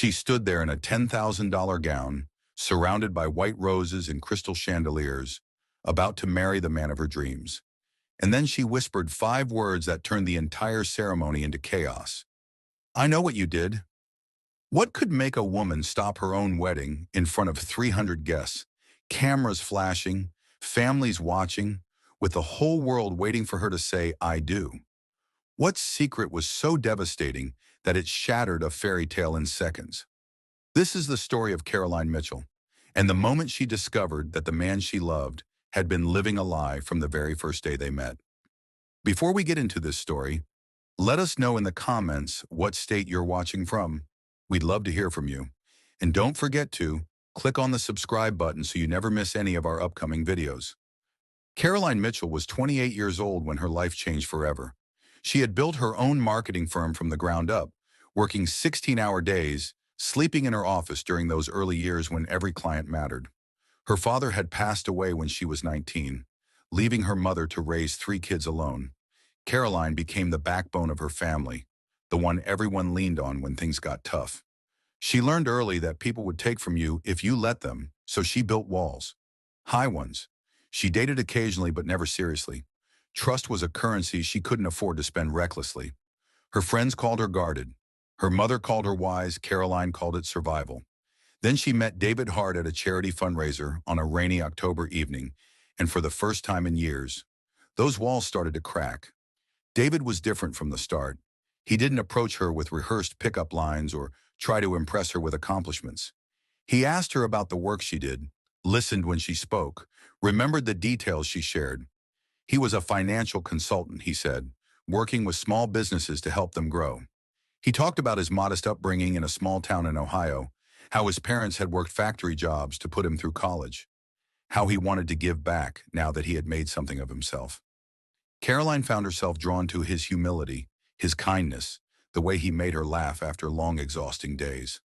She stood there in a $10,000 gown, surrounded by white roses and crystal chandeliers, about to marry the man of her dreams. And then she whispered 5 words that turned the entire ceremony into chaos. "I know what you did." What could make a woman stop her own wedding in front of 300 guests, cameras flashing, families watching, with the whole world waiting for her to say, "I do"? What secret was so devastating that it shattered a fairy tale in seconds? This is the story of Caroline Mitchell, and the moment she discovered that the man she loved had been living a lie from the very first day they met. Before we get into this story, let us know in the comments what state you're watching from. We'd love to hear from you. And don't forget to click on the subscribe button so you never miss any of our upcoming videos. Caroline Mitchell was 28 years old when her life changed forever. She had built her own marketing firm from the ground up, working 16-hour days, sleeping in her office during those early years when every client mattered. Her father had passed away when she was 19, leaving her mother to raise 3 kids alone. Caroline became the backbone of her family, the one everyone leaned on when things got tough. She learned early that people would take from you if you let them, so she built walls. High ones. She dated occasionally but never seriously. Trust was a currency she couldn't afford to spend recklessly. Her friends called her guarded. Her mother called her wise. Caroline called it survival. Then she met David Hart at a charity fundraiser on a rainy October evening, and for the first time in years, those walls started to crack. David was different from the start. He didn't approach her with rehearsed pickup lines or try to impress her with accomplishments. He asked her about the work she did, listened when she spoke, remembered the details she shared. He was a financial consultant, he said, working with small businesses to help them grow. He talked about his modest upbringing in a small town in Ohio, how his parents had worked factory jobs to put him through college, how he wanted to give back now that he had made something of himself. Caroline found herself drawn to his humility, his kindness, the way he made her laugh after long, exhausting days.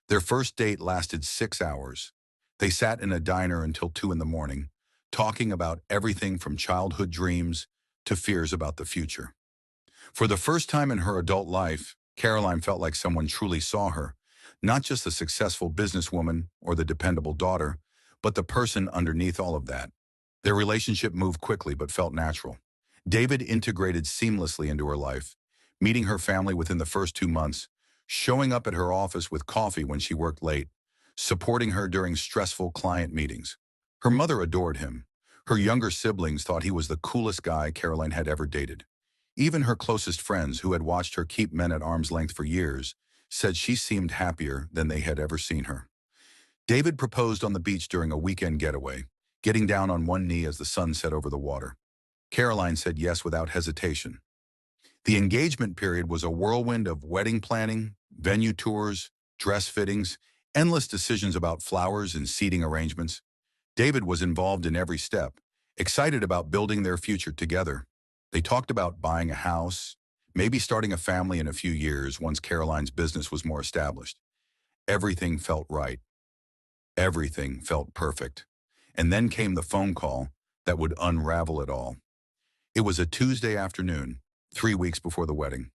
Their first date lasted 6 hours. They sat in a diner until 2 in the morning, talking about everything from childhood dreams to fears about the future. For the first time in her adult life, Caroline felt like someone truly saw her, not just the successful businesswoman or the dependable daughter, but the person underneath all of that. Their relationship moved quickly but felt natural. David integrated seamlessly into her life, meeting her family within the first 2 months, showing up at her office with coffee when she worked late, supporting her during stressful client meetings. Her mother adored him. Her younger siblings thought he was the coolest guy Caroline had ever dated. Even her closest friends, who had watched her keep men at arm's length for years, said she seemed happier than they had ever seen her. David proposed on the beach during a weekend getaway, getting down on one knee as the sun set over the water. Caroline said yes without hesitation. The engagement period was a whirlwind of wedding planning, venue tours, dress fittings, endless decisions about flowers and seating arrangements. David was involved in every step, excited about building their future together. They talked about buying a house, maybe starting a family in a few years once Caroline's business was more established. Everything felt right. Everything felt perfect. And then came the phone call that would unravel it all. It was a Tuesday afternoon, 3 weeks before the wedding.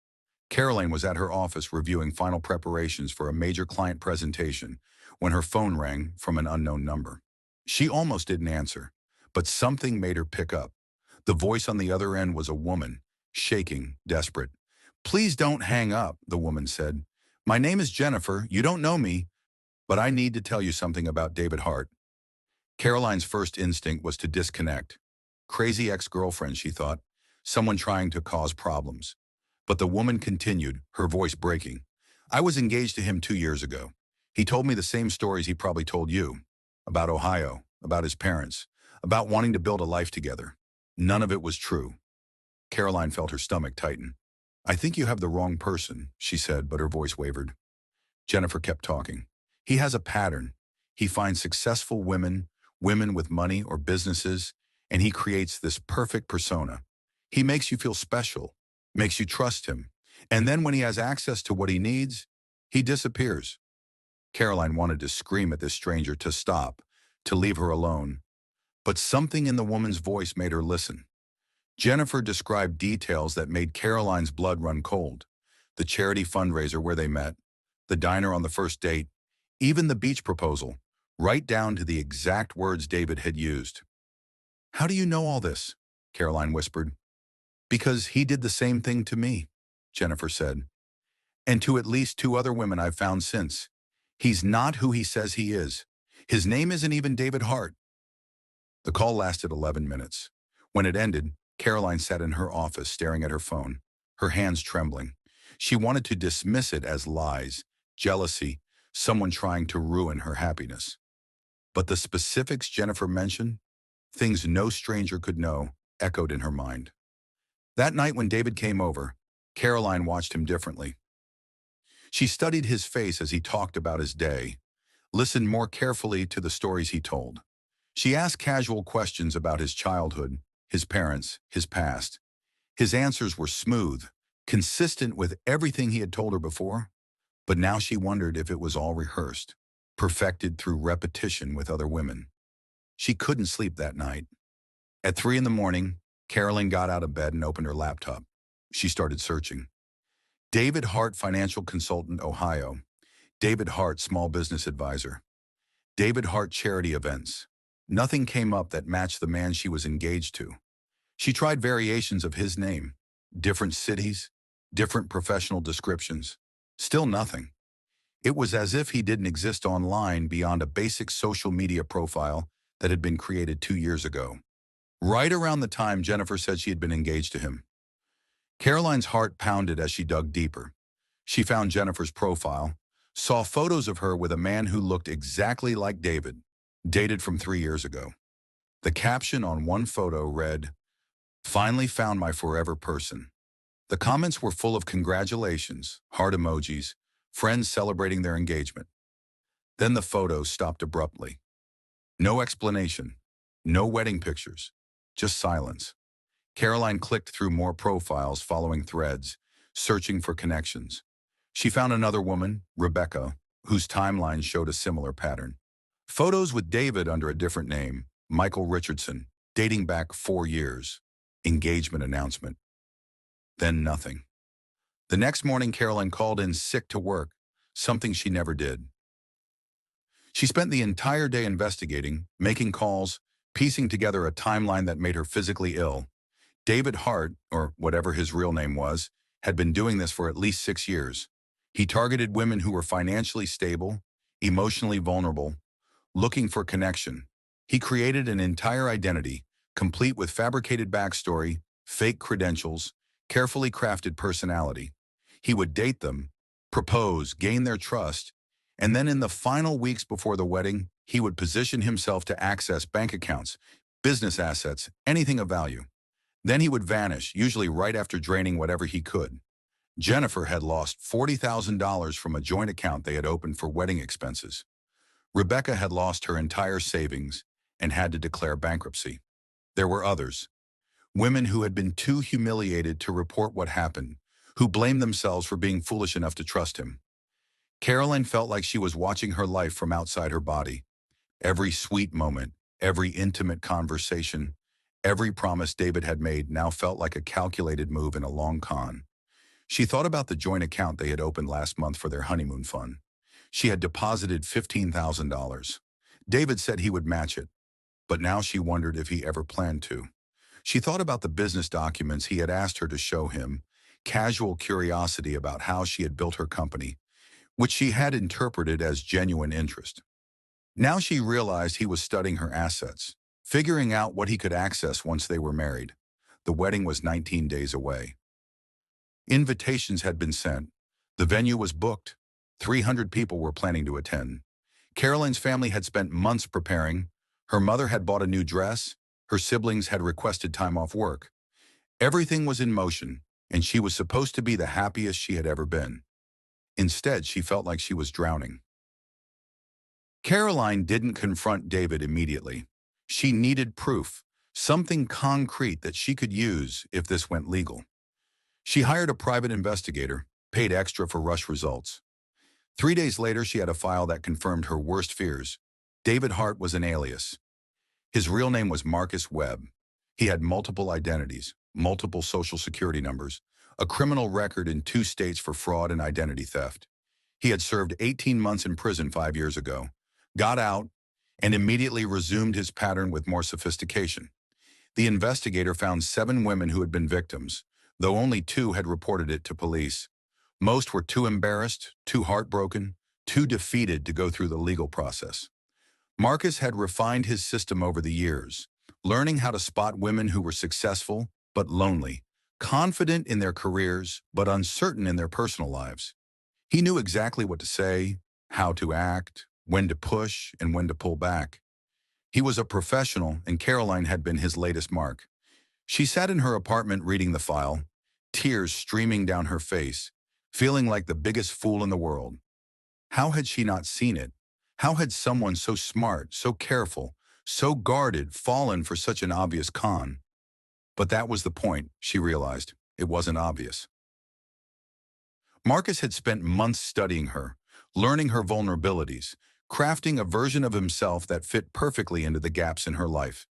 Caroline was at her office reviewing final preparations for a major client presentation when her phone rang from an unknown number. She almost didn't answer, but something made her pick up. The voice on the other end was a woman, shaking, desperate. "Please don't hang up," the woman said. "My name is Jennifer. You don't know me, but I need to tell you something about David Hart." Caroline's first instinct was to disconnect. Crazy ex-girlfriend, she thought. Someone trying to cause problems. But the woman continued, her voice breaking. "I was engaged to him 2 years ago. He told me the same stories he probably told you. About Ohio, about his parents, about wanting to build a life together. None of it was true." Caroline felt her stomach tighten. "I think you have the wrong person," she said, but her voice wavered. Jennifer kept talking. "He has a pattern. He finds successful women, women with money or businesses, and he creates this perfect persona. He makes you feel special, makes you trust him, and then when he has access to what he needs, he disappears." Caroline wanted to scream at this stranger to stop, to leave her alone. But something in the woman's voice made her listen. Jennifer described details that made Caroline's blood run cold. The charity fundraiser where they met, the diner on the first date, even the beach proposal, right down to the exact words David had used. "How do you know all this?" Caroline whispered. "Because he did the same thing to me," Jennifer said. "And to at least two other women I've found since. He's not who he says he is. His name isn't even David Hart." The call lasted 11 minutes. When it ended, Caroline sat in her office staring at her phone, her hands trembling. She wanted to dismiss it as lies, jealousy, someone trying to ruin her happiness. But the specifics Jennifer mentioned, things no stranger could know, echoed in her mind. That night when David came over, Caroline watched him differently. She studied his face as he talked about his day, listened more carefully to the stories he told. She asked casual questions about his childhood, his parents, his past. His answers were smooth, consistent with everything he had told her before, but now she wondered if it was all rehearsed, perfected through repetition with other women. She couldn't sleep that night. At 3 in the morning, Carolyn got out of bed and opened her laptop. She started searching. David Hart, financial consultant, Ohio. David Hart, small business advisor. David Hart, charity events. Nothing came up that matched the man she was engaged to. She tried variations of his name, different cities, different professional descriptions. Still nothing. It was as if he didn't exist online beyond a basic social media profile that had been created 2 years ago. Right around the time Jennifer said she had been engaged to him. Caroline's heart pounded as she dug deeper. She found Jennifer's profile, saw photos of her with a man who looked exactly like David, dated from 3 years ago. The caption on one photo read, "Finally found my forever person." The comments were full of congratulations, heart emojis, friends celebrating their engagement. Then the photo stopped abruptly. No explanation, no wedding pictures, just silence. Caroline clicked through more profiles following threads, searching for connections. She found another woman, Rebecca, whose timeline showed a similar pattern. Photos with David under a different name, Michael Richardson, dating back 4 years. Engagement announcement. Then nothing. The next morning, Caroline called in sick to work, something she never did. She spent the entire day investigating, making calls, piecing together a timeline that made her physically ill. David Hart, or whatever his real name was, had been doing this for at least 6 years. He targeted women who were financially stable, emotionally vulnerable, looking for connection. He created an entire identity, complete with fabricated backstory, fake credentials, carefully crafted personality. He would date them, propose, gain their trust, and then in the final weeks before the wedding, he would position himself to access bank accounts, business assets, anything of value. Then he would vanish, usually right after draining whatever he could. Jennifer had lost $40,000 from a joint account they had opened for wedding expenses. Rebecca had lost her entire savings and had to declare bankruptcy. There were others, women who had been too humiliated to report what happened, who blamed themselves for being foolish enough to trust him. Caroline felt like she was watching her life from outside her body. Every sweet moment, every intimate conversation, every promise David had made now felt like a calculated move in a long con. She thought about the joint account they had opened last month for their honeymoon fund. She had deposited $15,000. David said he would match it, but now she wondered if he ever planned to. She thought about the business documents he had asked her to show him, casual curiosity about how she had built her company, which she had interpreted as genuine interest. Now she realized he was studying her assets, figuring out what he could access once they were married. The wedding was 19 days away. Invitations had been sent. The venue was booked. 300 people were planning to attend. Caroline's family had spent months preparing. Her mother had bought a new dress. Her siblings had requested time off work. Everything was in motion, and she was supposed to be the happiest she had ever been. Instead, she felt like she was drowning. Caroline didn't confront David immediately. She needed proof, something concrete that she could use if this went legal. She hired a private investigator, paid extra for rush results. 3 days later, she had a file that confirmed her worst fears. David Hart was an alias. His real name was Marcus Webb. He had multiple identities, multiple social security numbers, a criminal record in 2 states for fraud and identity theft. He had served 18 months in prison 5 years ago, got out, and immediately resumed his pattern with more sophistication. The investigator found 7 women who had been victims, though only 2 had reported it to police. Most were too embarrassed, too heartbroken, too defeated to go through the legal process. Marcus had refined his system over the years, learning how to spot women who were successful but lonely, confident in their careers but uncertain in their personal lives. He knew exactly what to say, how to act, when to push, and when to pull back. He was a professional, and Caroline had been his latest mark. She sat in her apartment reading the file, tears streaming down her face, feeling like the biggest fool in the world. How had she not seen it? How had someone so smart, so careful, so guarded fallen for such an obvious con? But that was the point, she realized. It wasn't obvious. Marcus had spent months studying her, learning her vulnerabilities, crafting a version of himself that fit perfectly into the gaps in her life.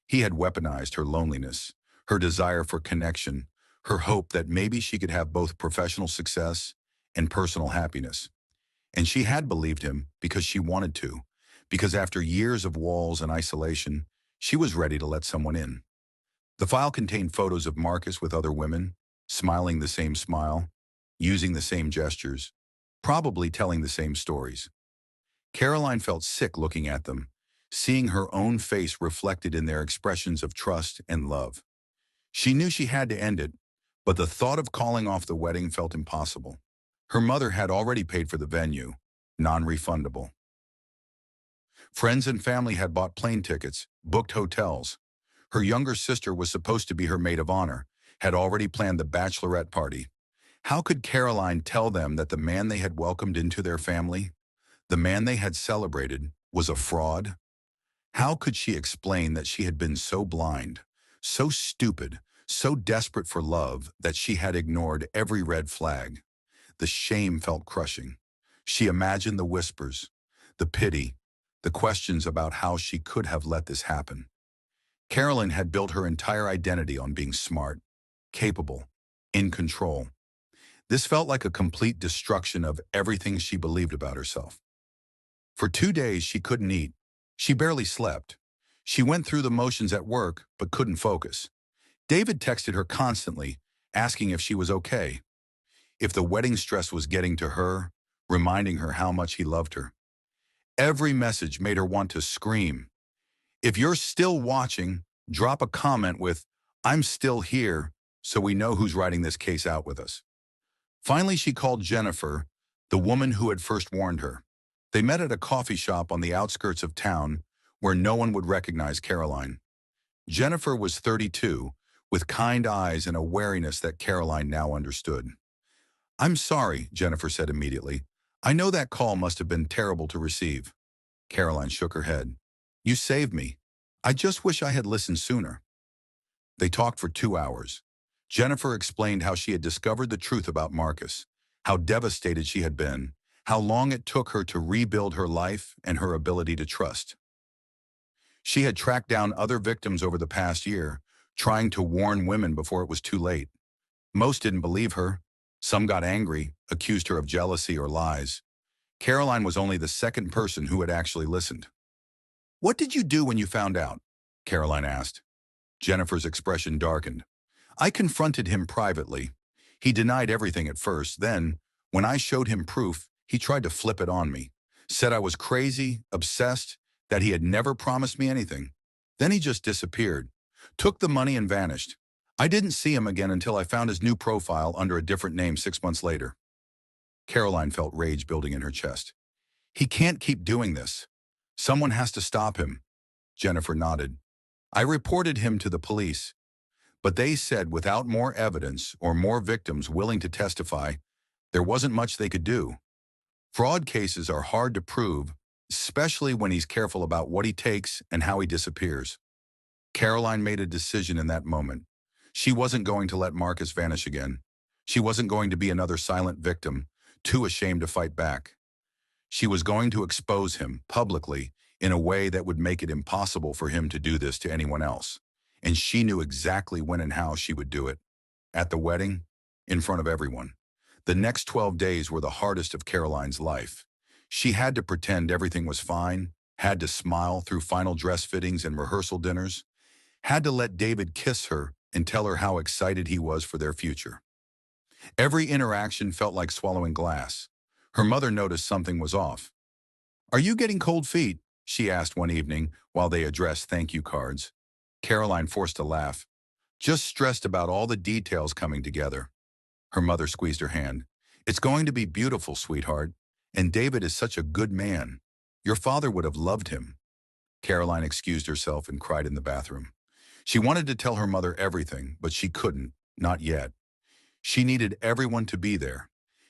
He had weaponized her loneliness, her desire for connection, her hope that maybe she could have both professional success and personal happiness. And she had believed him because she wanted to, because after years of walls and isolation, she was ready to let someone in. The file contained photos of Marcus with other women, smiling the same smile, using the same gestures, probably telling the same stories. Caroline felt sick looking at them, seeing her own face reflected in their expressions of trust and love. She knew she had to end it, but the thought of calling off the wedding felt impossible. Her mother had already paid for the venue, non-refundable. Friends and family had bought plane tickets, booked hotels. Her younger sister was supposed to be her maid of honor, had already planned the bachelorette party. How could Caroline tell them that the man they had welcomed into their family, the man they had celebrated, was a fraud? How could she explain that she had been so blind, so stupid, so desperate for love that she had ignored every red flag? The shame felt crushing. She imagined the whispers, the pity, the questions about how she could have let this happen. Carolyn had built her entire identity on being smart, capable, in control. This felt like a complete destruction of everything she believed about herself. For 2 days, she couldn't eat. She barely slept. She went through the motions at work, but couldn't focus. David texted her constantly, asking if she was okay, if the wedding stress was getting to her, reminding her how much he loved her. Every message made her want to scream. If you're still watching, drop a comment with, "I'm still here," so we know who's writing this case out with us. Finally, she called Jennifer, the woman who had first warned her. They met at a coffee shop on the outskirts of town where no one would recognize Caroline. Jennifer was 32, with kind eyes and a wariness that Caroline now understood. "I'm sorry," Jennifer said immediately. "I know that call must have been terrible to receive." Caroline shook her head. "You saved me. I just wish I had listened sooner." They talked for 2 hours. Jennifer explained how she had discovered the truth about Marcus, how devastated she had been, how long it took her to rebuild her life and her ability to trust. She had tracked down other victims over the past year, trying to warn women before it was too late. Most didn't believe her. Some got angry, accused her of jealousy or lies. Caroline was only the second person who had actually listened. "What did you do when you found out?" Caroline asked. Jennifer's expression darkened. "I confronted him privately. He denied everything at first. Then, when I showed him proof, he tried to flip it on me. Said I was crazy, obsessed, that he had never promised me anything. Then he just disappeared. Took the money and vanished. I didn't see him again until I found his new profile under a different name 6 months later." Caroline felt rage building in her chest. "He can't keep doing this. Someone has to stop him." Jennifer nodded. "I reported him to the police, but they said without more evidence or more victims willing to testify, there wasn't much they could do. Fraud cases are hard to prove, especially when he's careful about what he takes and how he disappears." Caroline made a decision in that moment. She wasn't going to let Marcus vanish again. She wasn't going to be another silent victim, too ashamed to fight back. She was going to expose him publicly in a way that would make it impossible for him to do this to anyone else. And she knew exactly when and how she would do it. At the wedding, in front of everyone. The next 12 days were the hardest of Caroline's life. She had to pretend everything was fine, had to smile through final dress fittings and rehearsal dinners, had to let David kiss her and tell her how excited he was for their future. Every interaction felt like swallowing glass. Her mother noticed something was off. "Are you getting cold feet?" she asked one evening while they addressed thank you cards. Caroline forced a laugh, just stressed about all the details coming together. Her mother squeezed her hand. "It's going to be beautiful, sweetheart. And David is such a good man. Your father would have loved him." Caroline excused herself and cried in the bathroom. She wanted to tell her mother everything, but she couldn't, not yet. She needed everyone to be there,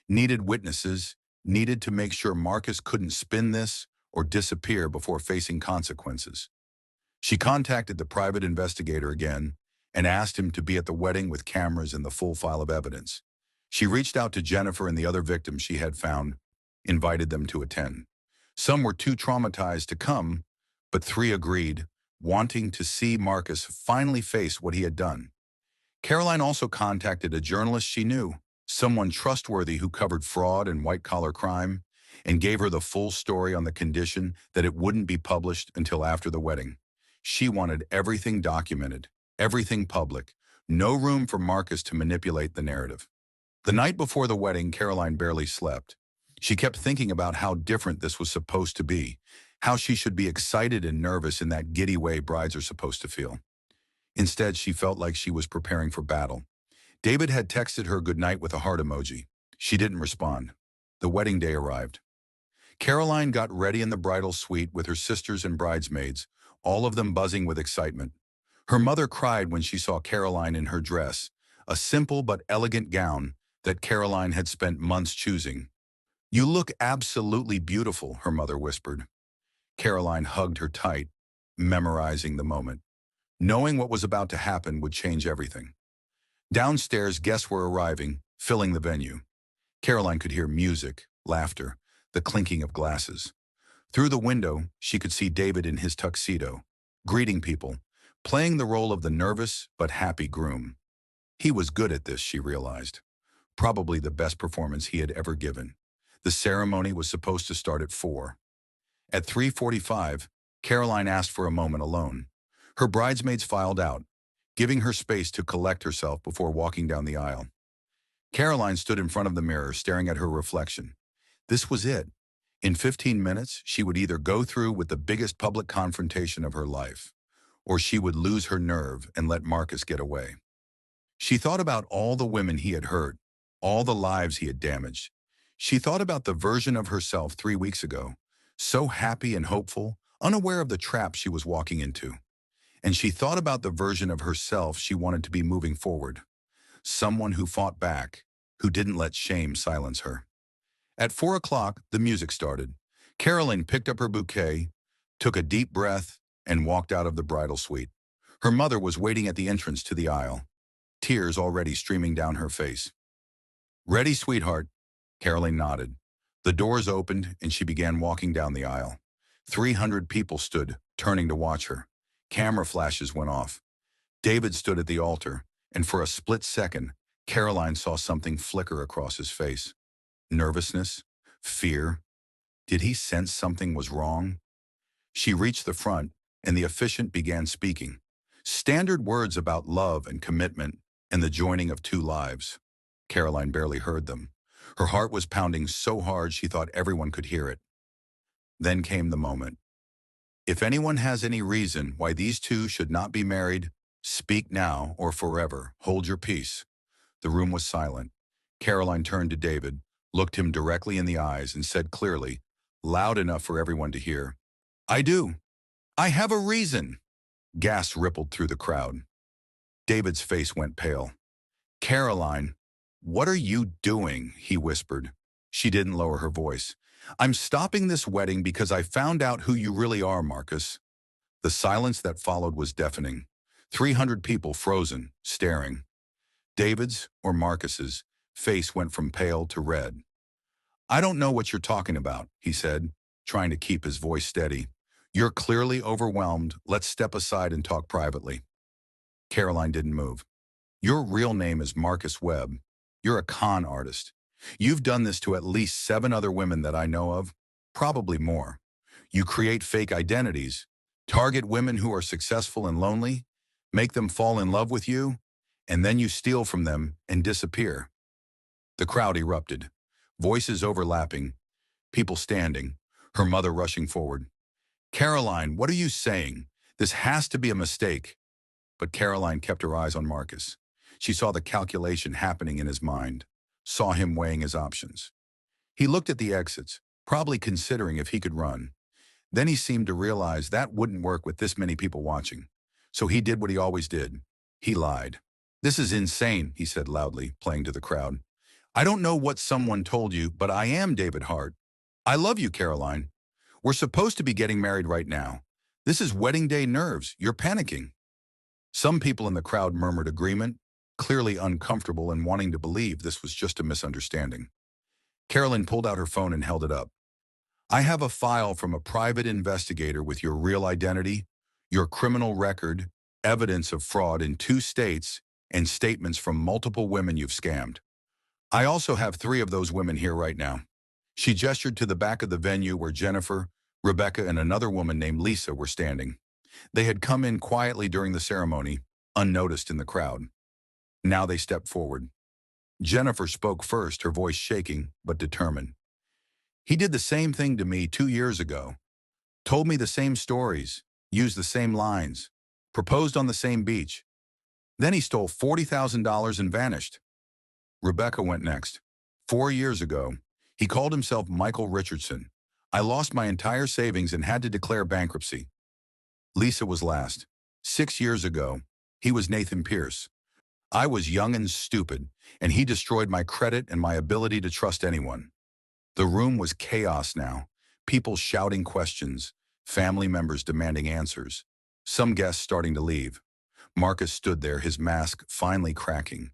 needed witnesses, needed to make sure Marcus couldn't spin this or disappear before facing consequences. She contacted the private investigator again and asked him to be at the wedding with cameras and the full file of evidence. She reached out to Jennifer and the other victims she had found, invited them to attend. Some were too traumatized to come, but 3 agreed, wanting to see Marcus finally face what he had done. Caroline also contacted a journalist she knew, someone trustworthy who covered fraud and white-collar crime, and gave her the full story on the condition that it wouldn't be published until after the wedding. She wanted everything documented, everything public, no room for Marcus to manipulate the narrative. The night before the wedding, Caroline barely slept. She kept thinking about how different this was supposed to be, how she should be excited and nervous in that giddy way brides are supposed to feel. Instead, she felt like she was preparing for battle. David had texted her goodnight with a heart emoji. She didn't respond. The wedding day arrived. Caroline got ready in the bridal suite with her sisters and bridesmaids, all of them buzzing with excitement. Her mother cried when she saw Caroline in her dress, a simple but elegant gown that Caroline had spent months choosing. "You look absolutely beautiful," her mother whispered. Caroline hugged her tight, memorizing the moment. Knowing what was about to happen would change everything. Downstairs, guests were arriving, filling the venue. Caroline could hear music, laughter, the clinking of glasses. Through the window, she could see David in his tuxedo, greeting people, playing the role of the nervous but happy groom. He was good at this, she realized. Probably the best performance he had ever given. The ceremony was supposed to start at 4. At 3:45, Caroline asked for a moment alone. Her bridesmaids filed out, giving her space to collect herself before walking down the aisle. Caroline stood in front of the mirror, staring at her reflection. This was it. In 15 minutes, she would either go through with the biggest public confrontation of her life, or she would lose her nerve and let Marcus get away. She thought about all the women he had hurt, all the lives he had damaged. She thought about the version of herself 3 weeks ago, so happy and hopeful, unaware of the trap she was walking into. And she thought about the version of herself she wanted to be moving forward. Someone who fought back, who didn't let shame silence her. At 4 o'clock, the music started. Caroline picked up her bouquet, took a deep breath, and walked out of the bridal suite. Her mother was waiting at the entrance to the aisle, tears already streaming down her face. "Ready, sweetheart?" Caroline nodded. The doors opened, and she began walking down the aisle. 300 people stood, turning to watch her. Camera flashes went off. David stood at the altar, and for a split second, Caroline saw something flicker across his face. Nervousness? Fear? Did he sense something was wrong? She reached the front, and the officiant began speaking. Standard words about love and commitment and the joining of 2 lives. Caroline barely heard them. Her heart was pounding so hard she thought everyone could hear it. Then came the moment. "If anyone has any reason why these 2 should not be married, speak now or forever. Hold your peace." The room was silent. Caroline turned to David, looked him directly in the eyes, and said clearly, loud enough for everyone to hear, "I do. I have a reason." Gasps rippled through the crowd. David's face went pale. "Caroline, what are you doing?" he whispered. She didn't lower her voice. "I'm stopping this wedding because I found out who you really are, Marcus." The silence that followed was deafening. 300 people frozen, staring. David's, or Marcus's, face went from pale to red. "I don't know what you're talking about," he said, trying to keep his voice steady. "You're clearly overwhelmed. Let's step aside and talk privately." Caroline didn't move. "Your real name is Marcus Webb. You're a con artist. You've done this to at least 7 other women that I know of, probably more. You create fake identities, target women who are successful and lonely, make them fall in love with you, and then you steal from them and disappear. The crowd erupted, voices overlapping, people standing, her mother rushing forward. Caroline, what are you saying? This has to be a mistake. But Caroline kept her eyes on Marcus. She saw the calculation happening in his mind, saw him weighing his options. He looked at the exits, probably considering if he could run. Then he seemed to realize that wouldn't work with this many people watching. So he did what he always did. He lied. This is insane, he said loudly, playing to the crowd. I don't know what someone told you, but I am David Hart. I love you, Caroline. We're supposed to be getting married right now. This is wedding day nerves. You're panicking. Some people in the crowd murmured agreement, clearly uncomfortable and wanting to believe this was just a misunderstanding. Carolyn pulled out her phone and held it up. I have a file from a private investigator with your real identity, your criminal record, evidence of fraud in 2 states, and statements from multiple women you've scammed. I also have 3 of those women here right now. She gestured to the back of the venue where Jennifer, Rebecca, and another woman named Lisa were standing. They had come in quietly during the ceremony, unnoticed in the crowd. Now they stepped forward. Jennifer spoke first, her voice shaking but determined. He did the same thing to me 2 years ago. Told me the same stories, used the same lines, proposed on the same beach. Then he stole $40,000 and vanished. Rebecca went next. 4 years ago, he called himself Michael Richardson. I lost my entire savings and had to declare bankruptcy. Lisa was last. 6 years ago, he was Nathan Pierce. I was young and stupid, and he destroyed my credit and my ability to trust anyone. The room was chaos now, people shouting questions, family members demanding answers, some guests starting to leave. Marcus stood there, his mask finally cracking.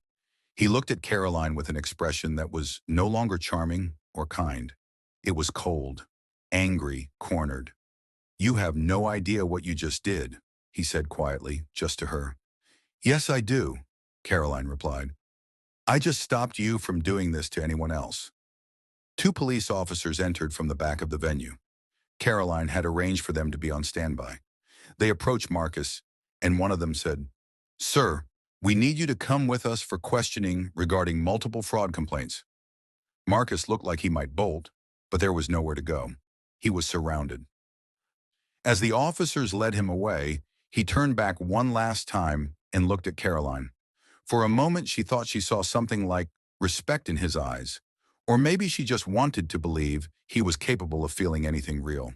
He looked at Caroline with an expression that was no longer charming or kind. It was cold, angry, cornered. You have no idea what you just did, he said quietly, just to her. Yes, I do, Caroline replied. I just stopped you from doing this to anyone else. 2 police officers entered from the back of the venue. Caroline had arranged for them to be on standby. They approached Marcus, and one of them said, Sir, we need you to come with us for questioning regarding multiple fraud complaints. Marcus looked like he might bolt, but there was nowhere to go. He was surrounded. As the officers led him away, he turned back one last time and looked at Caroline. For a moment, she thought she saw something like respect in his eyes, or maybe she just wanted to believe he was capable of feeling anything real.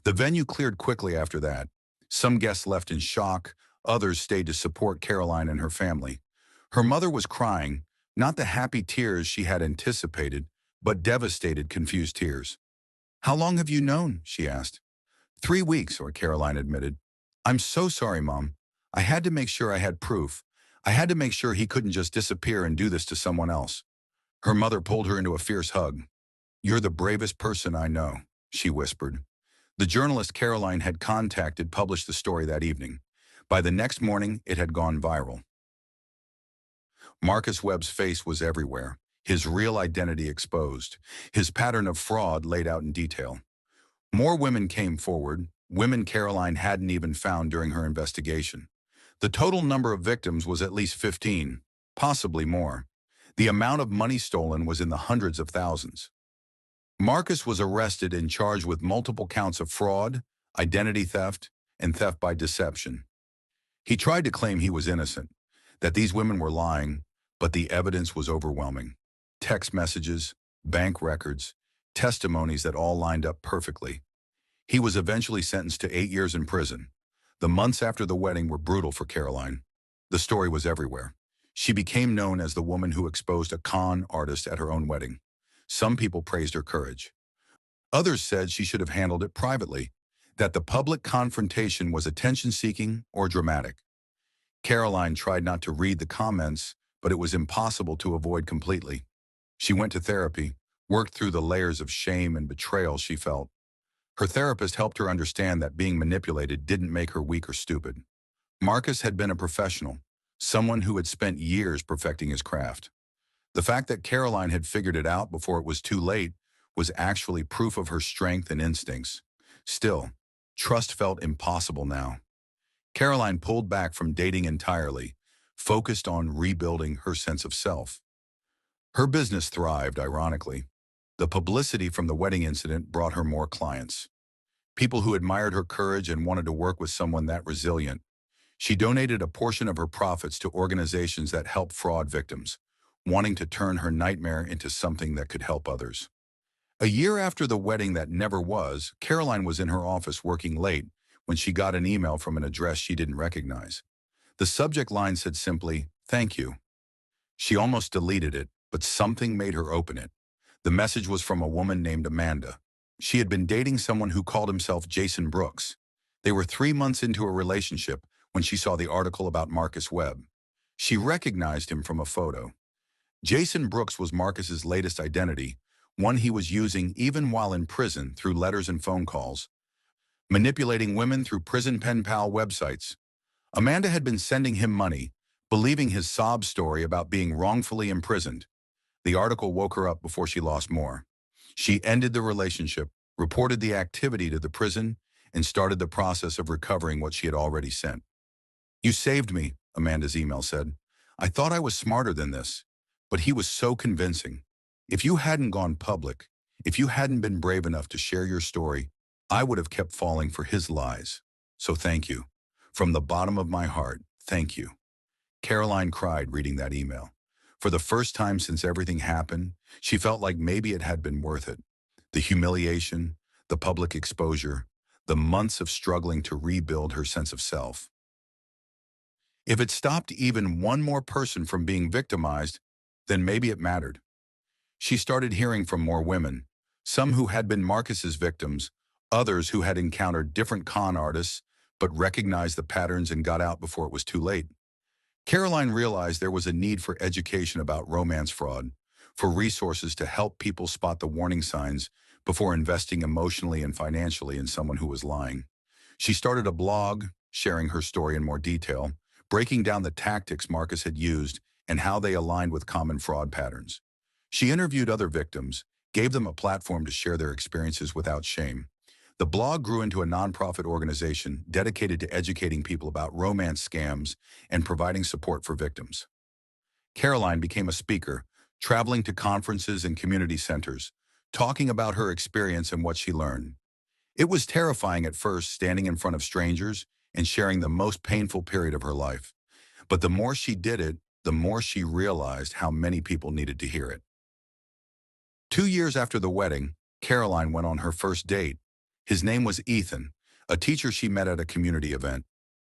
The venue cleared quickly after that. Some guests left in shock, others stayed to support Caroline and her family. Her mother was crying, not the happy tears she had anticipated, but devastated, confused tears. How long have you known? She asked. 3 weeks, or Caroline admitted. I'm so sorry, Mom. I had to make sure I had proof. I had to make sure he couldn't just disappear and do this to someone else. Her mother pulled her into a fierce hug. You're the bravest person I know, she whispered. The journalist Caroline had contacted published the story that evening. By the next morning, it had gone viral. Marcus Webb's face was everywhere, his real identity exposed, his pattern of fraud laid out in detail. More women came forward, women Caroline hadn't even found during her investigation. The total number of victims was at least 15, possibly more. The amount of money stolen was in the hundreds of thousands. Marcus was arrested and charged with multiple counts of fraud, identity theft, and theft by deception. He tried to claim he was innocent, that these women were lying, but the evidence was overwhelming. Text messages, bank records, testimonies that all lined up perfectly. He was eventually sentenced to 8 years in prison. The months after the wedding were brutal for Caroline. The story was everywhere. She became known as the woman who exposed a con artist at her own wedding. Some people praised her courage. Others said she should have handled it privately, that the public confrontation was attention-seeking or dramatic. Caroline tried not to read the comments, but it was impossible to avoid completely. She went to therapy, worked through the layers of shame and betrayal she felt. Her therapist helped her understand that being manipulated didn't make her weak or stupid. Marcus had been a professional, someone who had spent years perfecting his craft. The fact that Caroline had figured it out before it was too late was actually proof of her strength and instincts. Still, trust felt impossible now. Caroline pulled back from dating entirely, focused on rebuilding her sense of self. Her business thrived, ironically. The publicity from the wedding incident brought her more clients. People who admired her courage and wanted to work with someone that resilient. She donated a portion of her profits to organizations that help fraud victims, wanting to turn her nightmare into something that could help others. A year after the wedding that never was, Caroline was in her office working late when she got an email from an address she didn't recognize. The subject line said simply, "Thank you." She almost deleted it, but something made her open it. The message was from a woman named Amanda. She had been dating someone who called himself Jason Brooks. They were 3 months into a relationship when she saw the article about Marcus Webb. She recognized him from a photo. Jason Brooks was Marcus's latest identity, one he was using even while in prison through letters and phone calls, manipulating women through prison pen pal websites. Amanda had been sending him money, believing his sob story about being wrongfully imprisoned. The article woke her up before she lost more. She ended the relationship, reported the activity to the prison, and started the process of recovering what she had already sent. "You saved me," Amanda's email said. "I thought I was smarter than this, but he was so convincing. If you hadn't gone public, if you hadn't been brave enough to share your story, I would have kept falling for his lies. So thank you. From the bottom of my heart, thank you." Caroline cried reading that email. For the first time since everything happened, she felt like maybe it had been worth it. The humiliation, the public exposure, the months of struggling to rebuild her sense of self. If it stopped even one more person from being victimized, then maybe it mattered. She started hearing from more women, some who had been Marcus's victims, others who had encountered different con artists, but recognized the patterns and got out before it was too late. Caroline realized there was a need for education about romance fraud, for resources to help people spot the warning signs before investing emotionally and financially in someone who was lying. She started a blog, sharing her story in more detail, breaking down the tactics Marcus had used and how they aligned with common fraud patterns. She interviewed other victims, gave them a platform to share their experiences without shame. The blog grew into a nonprofit organization dedicated to educating people about romance scams and providing support for victims. Caroline became a speaker, traveling to conferences and community centers, talking about her experience and what she learned. It was terrifying at first, standing in front of strangers and sharing the most painful period of her life. But the more she did it, the more she realized how many people needed to hear it. 2 years after the wedding, Caroline went on her first date. His name was Ethan, a teacher she met at a community event.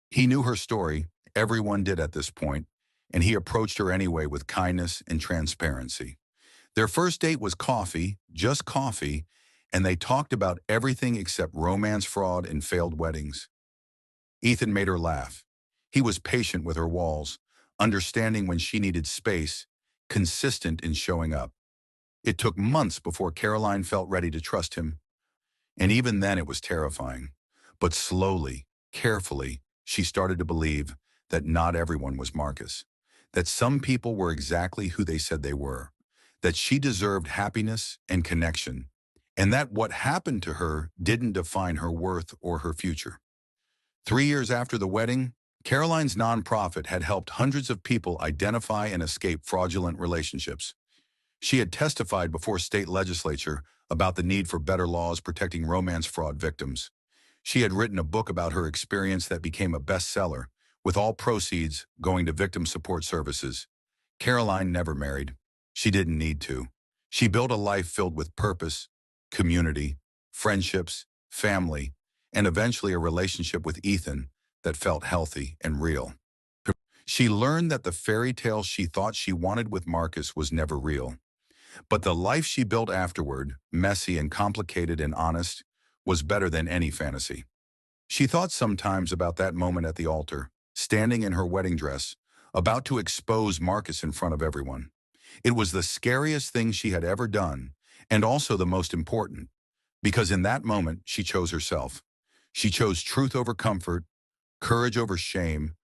He knew her story, everyone did at this point, and he approached her anyway with kindness and transparency. Their first date was coffee, just coffee, and they talked about everything except romance fraud and failed weddings. Ethan made her laugh. He was patient with her walls, understanding when she needed space, consistent in showing up. It took months before Caroline felt ready to trust him, and even then it was terrifying. But slowly, carefully, she started to believe that not everyone was Marcus, that some people were exactly who they said they were, that she deserved happiness and connection, and that what happened to her didn't define her worth or her future. 3 years after the wedding, Caroline's nonprofit had helped hundreds of people identify and escape fraudulent relationships. She had testified before state legislature about the need for better laws protecting romance fraud victims. She had written a book about her experience that became a bestseller, with all proceeds going to victim support services. Caroline never married. She didn't need to. She built a life filled with purpose, community, friendships, family, and eventually a relationship with Ethan that felt healthy and real. She learned that the fairy tale she thought she wanted with Marcus was never real. But the life she built afterward, messy and complicated and honest, was better than any fantasy. She thought sometimes about that moment at the altar, standing in her wedding dress, about to expose Marcus in front of everyone. It was the scariest thing she had ever done, and also the most important, because in that moment she chose herself. She chose truth over comfort, courage over shame,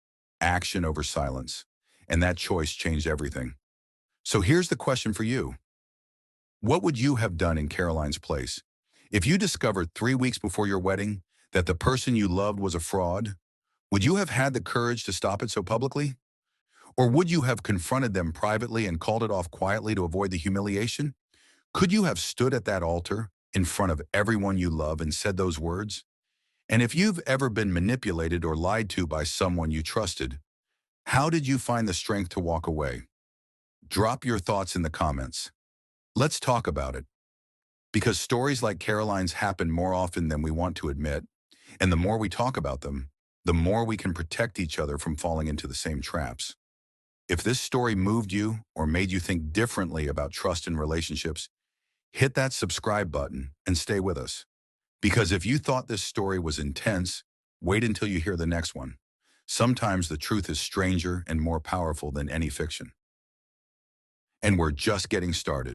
action over silence, and that choice changed everything. So here's the question for you. What would you have done in Caroline's place? If you discovered 3 weeks before your wedding that the person you loved was a fraud, would you have had the courage to stop it so publicly? Or would you have confronted them privately and called it off quietly to avoid the humiliation? Could you have stood at that altar in front of everyone you love and said those words? And if you've ever been manipulated or lied to by someone you trusted, how did you find the strength to walk away? Drop your thoughts in the comments. Let's talk about it. Because stories like Caroline's happen more often than we want to admit, and the more we talk about them, the more we can protect each other from falling into the same traps. If this story moved you or made you think differently about trust in relationships, hit that subscribe button and stay with us. Because if you thought this story was intense, wait until you hear the next one. Sometimes the truth is stranger and more powerful than any fiction. And we're just getting started.